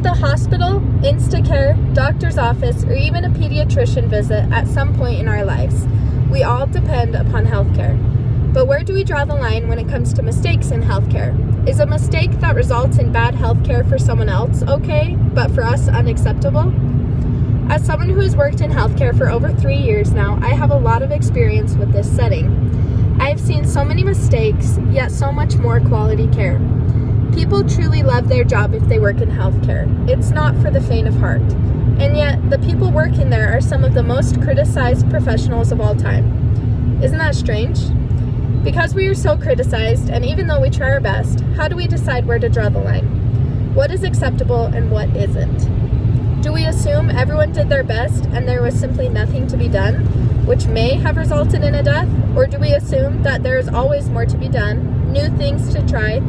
the hospital, Instacare, doctor's office, or even a pediatrician visit at some point in our lives. We all depend upon healthcare. But where do we draw the line when it comes to mistakes in healthcare? Is a mistake that results in bad healthcare for someone else okay, but for us unacceptable? As someone who has worked in healthcare for over 3 years now, I have a lot of experience with this setting. I have seen so many mistakes, yet so much more quality care. People truly love their job if they work in healthcare. It's not for the faint of heart. And yet, the people working there are some of the most criticized professionals of all time. Isn't that strange? Because we are so criticized, and even though we try our best, how do we decide where to draw the line? What is acceptable and what isn't? Do we assume everyone did their best and there was simply nothing to be done, which may have resulted in a death? Or do we assume that there is always more to be done, new things to try,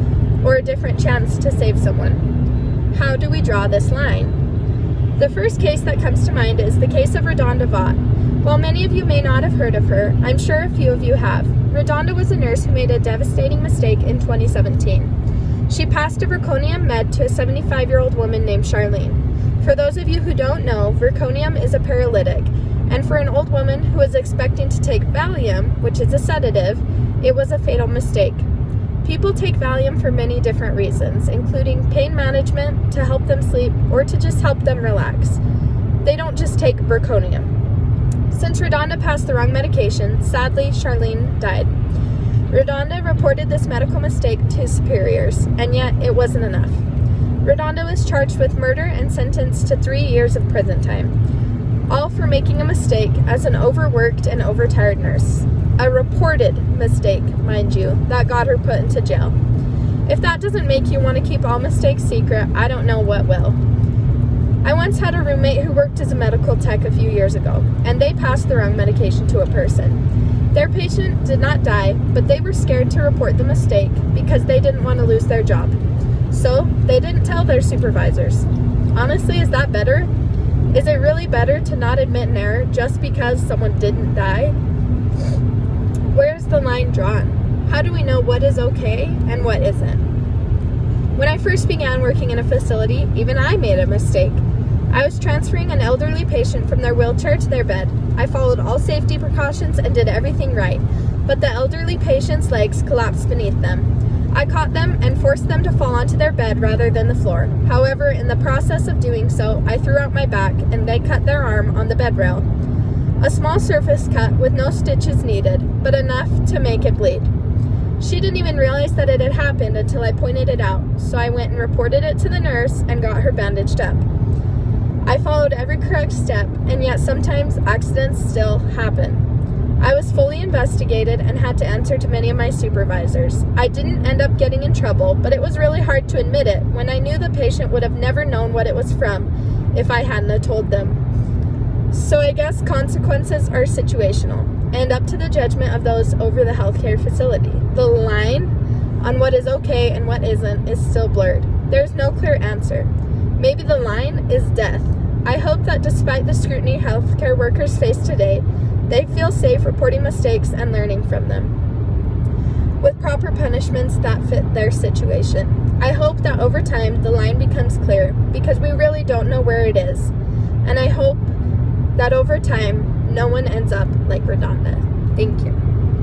or a different chance to save someone? How do we draw this line? The first case that comes to mind is the case of Redonda Vaught. While many of you may not have heard of her, I'm sure a few of you have. Redonda was a nurse who made a devastating mistake in 2017. She passed a Verconium med to a 75-year-old woman named Charlene. For those of you who don't know, Verconium is a paralytic, and for an old woman who was expecting to take Valium, which is a sedative, it was a fatal mistake. People take Valium for many different reasons, including pain management, to help them sleep, or to just help them relax. They don't just take Verconium. Since Redonda passed the wrong medication, sadly, Charlene died. Redonda reported this medical mistake to superiors, and yet it wasn't enough. Redonda was charged with murder and sentenced to 3 years of prison time, all for making a mistake as an overworked and overtired nurse. A reported mistake, mind you, that got her put into jail. If that doesn't make you want to keep all mistakes secret, I don't know what will. I once had a roommate who worked as a medical tech a few years ago, and they passed the wrong medication to a person. Their patient did not die, but they were scared to report the mistake because they didn't want to lose their job. So, they didn't tell their supervisors. Honestly, is that better? Is it really better to not admit an error just because someone didn't die? Where's the line drawn? How do we know what is okay and what isn't? When I first began working in a facility, even I made a mistake. I was transferring an elderly patient from their wheelchair to their bed. I followed all safety precautions and did everything right, but the elderly patient's legs collapsed beneath them. I caught them and forced them to fall onto their bed rather than the floor. However, in the process of doing so, I threw out my back and they cut their arm on the bed rail. A small surface cut with no stitches needed, but enough to make it bleed. She didn't even realize that it had happened until I pointed it out, so I went and reported it to the nurse and got her bandaged up. I followed every correct step, and yet sometimes accidents still happen. I was fully investigated and had to answer to many of my supervisors. I didn't end up getting in trouble, but it was really hard to admit it when I knew the patient would have never known what it was from if I hadn't have told them. So I guess consequences are situational and up to the judgment of those over the healthcare facility. The line on what is okay and what isn't is still blurred. There's no clear answer. Maybe the line is death. I hope that despite the scrutiny healthcare workers face today, they feel safe reporting mistakes and learning from them, with proper punishments that fit their situation. I hope that over time the line becomes clear, because we really don't know where it is. And I hope that over time no one ends up like Redonda. Thank you.